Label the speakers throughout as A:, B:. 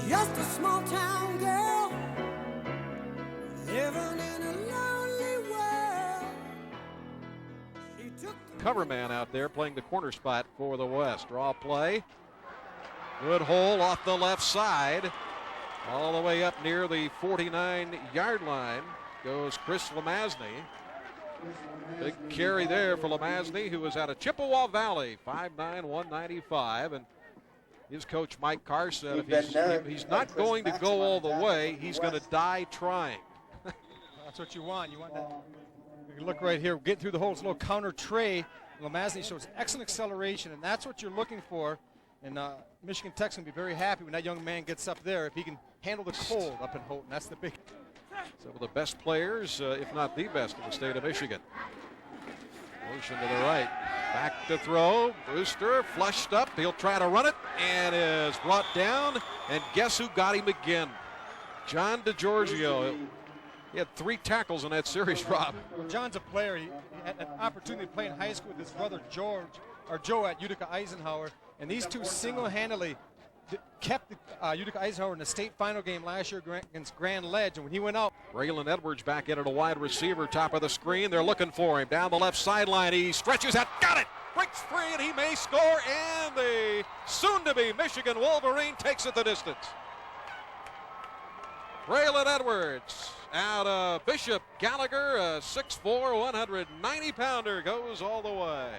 A: Just a small town girl living in a lonely world. She took the
B: Cover man out there playing the corner spot for the West. Draw play. Good hole off the left side. All the way up near the 49-yard line goes Chris Lomasney. Big carry there for Lomasney, who is out of Chippewa Valley, 5'9", 195. And his coach, Mike Carr, said if he's not going to go all the way, he's going to die trying.
C: That's what you want. You want that. You can look right here, getting through the hole. It's a little counter tray. Lomasney shows excellent acceleration, and that's what you're looking for. And Michigan Tech's going to be very happy when that young man gets up there, if he can handle the cold up in Houghton. That's the big.
B: Some of the best players, if not the best, in the state of Michigan. Motion to the right. Back to throw. Brewster flushed up. He'll try to run it and is brought down. And guess who got him again? John DeGiorgio. He had 3 tackles in that series, Rob.
C: John's a player. He had an opportunity to play in high school with his brother Joe at Utica Eisenhower. And these two single-handedly kept Utica Eisenhower in the state final game last year against Grand Ledge. And when he went out,
B: Braylon Edwards back in at a wide receiver, top of the screen. They're looking for him down the left sideline. He stretches out, got it, breaks free, and he may score. And the soon-to-be Michigan Wolverine takes it the distance. Braylon Edwards out of Bishop. Gallagher, a 6'4", 190-pounder, goes all the way.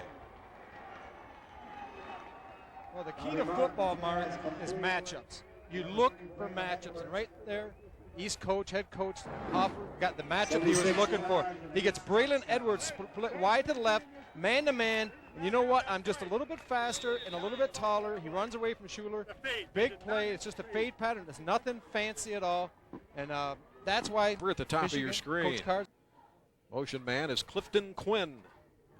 C: Well, the key to football, Mark, is matchups. You look for matchups, and right there, East coach, head coach, Hoffer got the matchup he was looking for. He gets Braylon Edwards split wide to the left, man-to-man, and you know what? I'm just a little bit faster and a little bit taller. He runs away from Schuler. Big play. It's just a fade pattern. There's nothing fancy at all, and that's why
B: we're at the top
C: Michigan,
B: of your screen.
C: Coach
B: Motion man is Clifton Quinn.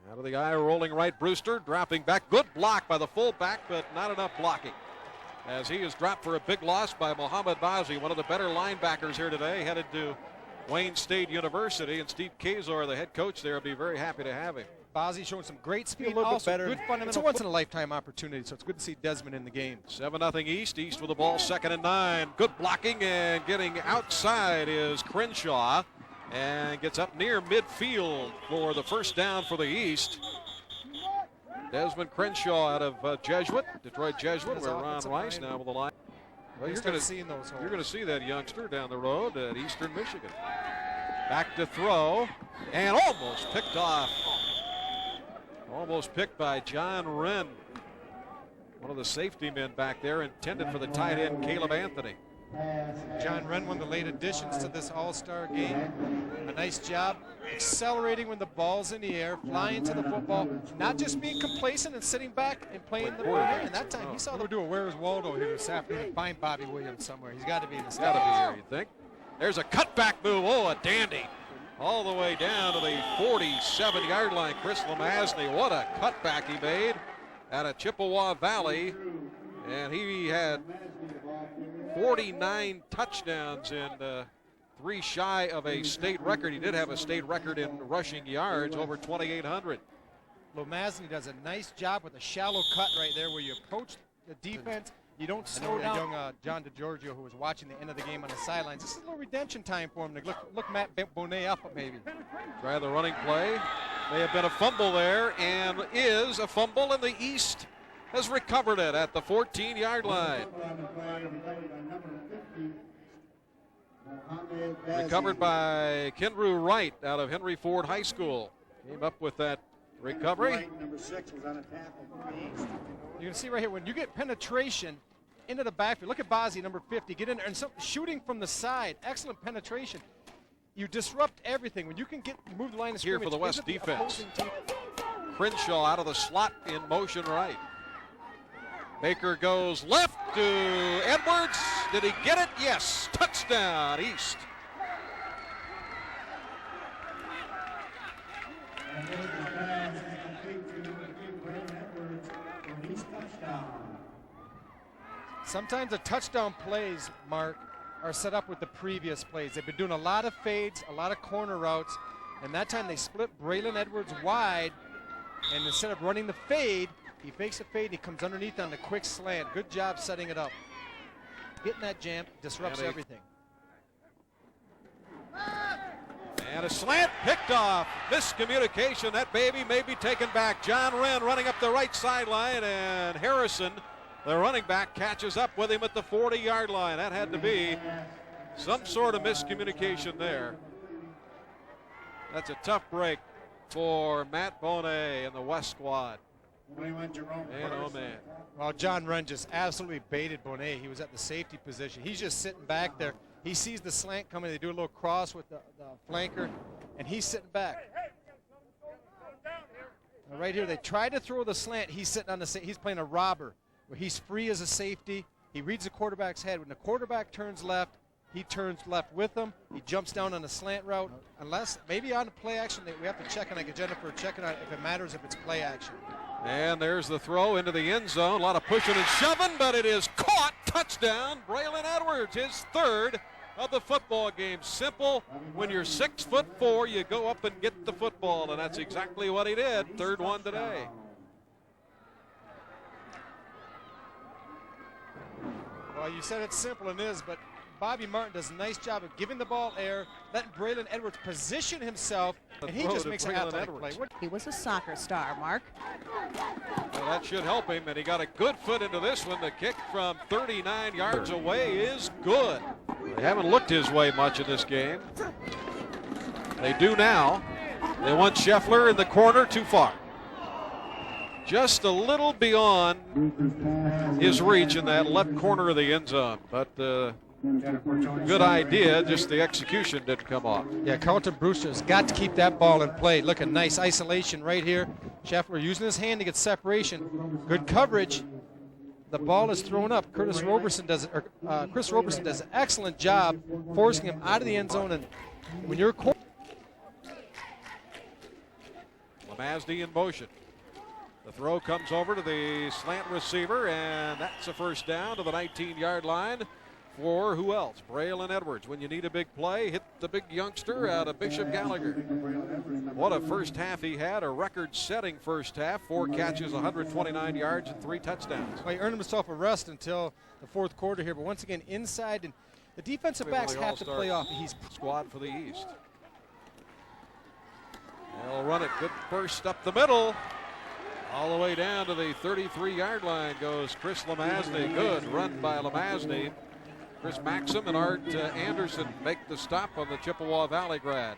B: Out of the eye, rolling right, Brewster dropping back. Good block by the fullback, but not enough blocking, as he is dropped for a big loss by Mohamed Bazi, one of the better linebackers here today, headed to Wayne State University. And Steve Kazor, the head coach there, will be very happy to have him.
C: Bazi showing some great speed, a little also bit better. Good fundamental. It's a once-in-a-lifetime opportunity, so it's good to see Desmond in the game.
B: 7-0 East. East with the ball, 2nd and 9. Good blocking, and getting outside is Crenshaw, and gets up near midfield for the first down for the East. Desmond Crenshaw out of Jesuit, Detroit Jesuit, where Ron Rice now with the line. Well, you're going to see that youngster down the road at Eastern Michigan. Back to throw, and almost picked off. Almost picked by John Wren, one of the safety men back there, intended for the tight end Caleb Anthony.
C: John Wren, one of the late additions to this all-star game. A nice job accelerating when the ball's in the air, flying to the football, not just being complacent and sitting back and playing the ball. And that time he saw them do a Where's Waldo here this afternoon and find Bobby Williams somewhere. He's got to be in the stadium.
B: Got to be here, you think? There's a cutback move. Oh, a dandy. All the way down to the 47-yard line. Chris Lomasney, what a cutback he made out of Chippewa Valley. And he had 49 touchdowns and 3 shy of a state record. He did have a state record in rushing yards, over 2,800.
C: Lomasney does a nice job with a shallow cut right there where you approach the defense. You don't slow down. Young John DeGiorgio, who was watching the end of the game on the sidelines. This is a little redemption time for him. Look Matt Bonet up maybe.
B: Try the running play. May have been a fumble there, and is a fumble, and the East has recovered it at the 14-yard line. Recovered by Kendrew Wright out of Henry Ford High School. Came up with that recovery.
D: Number 6 was on a tackle.
C: You can see right here, when you get penetration into the backfield, look at Bazi, number 50, get in there, and shooting from the side, excellent penetration. You disrupt everything. When you can move the line of scrimmage.
B: Here for the West defense. Crenshaw out of the slot in motion right. Baker goes left to Edwards. Did he get it? Yes. Touchdown, East.
C: Sometimes the touchdown plays, Mark, are set up with the previous plays. They've been doing a lot of fades, a lot of corner routes, and that time they split Braylon Edwards wide, and instead of running the fade, he fakes a fade, he comes underneath on the quick slant. Good job setting it up. Get in that jam, disrupts everything.
B: And a slant picked off. Miscommunication. That baby may be taken back. John Wren running up the right sideline, and Harrison, the running back, catches up with him at the 40-yard line. That had to be some sort of miscommunication there. That's a tough break for Matt Bonet and the West squad. Man, oh man.
C: Well, John Wren just absolutely baited Bonet. He was at the safety position. He's just sitting back there. He sees the slant coming. They do a little cross with the flanker, and he's sitting back. Now right here, they try to throw the slant. He's sitting on the he's playing a robber, where he's free as a safety. He reads the quarterback's head. When the quarterback turns left, he turns left with him. He jumps down on the slant route. Unless, maybe on the play action, we have to check on, like Jennifer, checking on if it matters if it's play action.
B: And there's the throw into the end zone. A lot of pushing and shoving, but it is caught. Touchdown, Braylon Edwards, his third of the football game. Simple. When you're 6'4", you go up and get the football, and that's exactly what he did. Third one today.
C: Well, you said it's simple, and it is, but Bobby Marten does a nice job of giving the ball air, letting Braylon Edwards position himself, and he just makes an athletic play.
E: He was a soccer star, Mark.
B: Well, that should help him, and he got a good foot into this one. The kick from 39 yards away is good. They haven't looked his way much in this game. They do now. They want Scheffler in the corner, too far. Just a little beyond his reach in that left corner of the end zone, but good idea, just the execution didn't come off.
C: Yeah, Carleton Brewster's got to keep that ball in play. Look, a nice isolation right here. Scheffler using his hand to get separation. Good coverage. The ball is thrown up. Chris Roberson does an excellent job forcing him out of the end zone. And when you're
B: Lomasney in motion. The throw comes over to the slant receiver, and that's a first down to the 19-yard line. For who else? Braylon Edwards. When you need a big play, hit the big youngster out of Bishop Gallagher. What a first half he had, a record-setting first half. 4 catches, 129 yards, and 3 touchdowns.
C: Well, he earned himself a rest until the fourth quarter here, but once again, inside, and the defensive backs have to play off. He's
B: squad for the East. They'll run it. Good burst up the middle. All the way down to the 33-yard line goes Chris Lomasney. Good run by Lomasney. Chris Maxim and Art Anderson make the stop on the Chippewa Valley grad.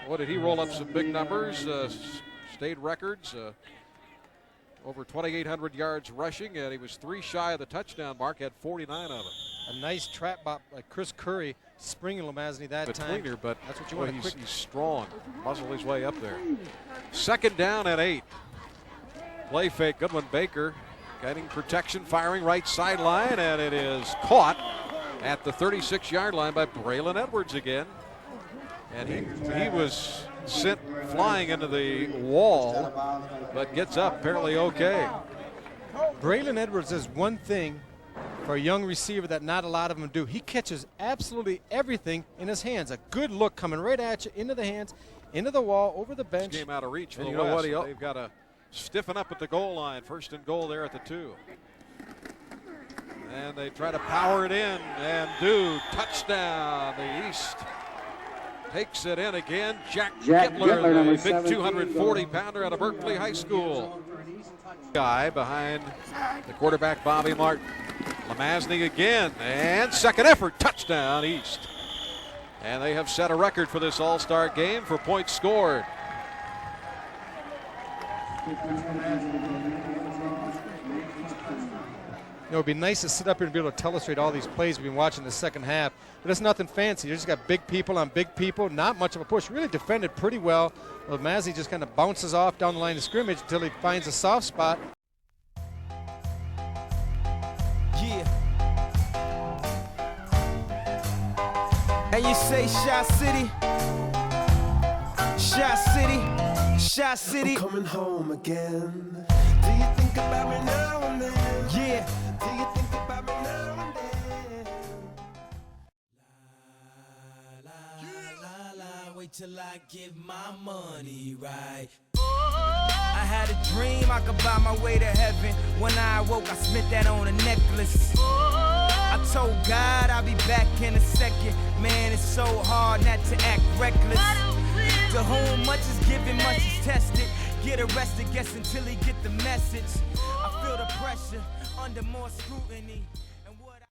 B: What did he roll up some big numbers, state records, over 2,800 yards rushing, and he was 3 shy of the touchdown mark, had 49 of them.
C: A nice trap bop by Chris Curry, springing Lomasney that time.
B: Tweener, but
C: that's what you want.
B: He's strong, muzzle his way up there. Second down at 8. Play fake, good one, Baker. Getting protection, firing right sideline, and it is caught at the 36-yard line by Braylon Edwards again. And he was sent flying into the wall, but gets up apparently okay.
C: Braylon Edwards does one thing for a young receiver that not a lot of them do. He catches absolutely everything in his hands. A good look coming right at you, into the hands, into the wall, over the bench.
B: This game out of reach for
C: and
B: the
C: you know
B: West.
C: what?
B: They've got to stiffen up at the goal line. First and goal there at the 2. And they try to power it in and do. Touchdown. The East takes it in again. Jack Gitler, the big 240-pounder out of Berkley High School. Guy behind the quarterback, Bobby Marten. Lomasney again, and second effort, touchdown East. And they have set a record for this all-star game for points scored.
C: It would be nice to sit up here and be able to illustrate all these plays we've been watching the second half, but it's nothing fancy. You just got big people on big people, not much of a push. Really defended pretty well. Lomasney just kind of bounces off down the line of scrimmage until he finds a soft spot.
F: Yeah. And you say Shot City, Shot City, Shot City.
G: I'm coming home again. Do you think about me now and then?
F: Yeah.
G: Do you think about me now and then?
F: La, la, la, wait till I get my money right. I had a dream I could buy my way to heaven. When I awoke, I spent that on a necklace. I told God I'll be back in a second. Man, it's so hard not to act reckless. To whom much is given, much is tested. Get arrested, guess until he get the message. I feel the pressure under more scrutiny. And what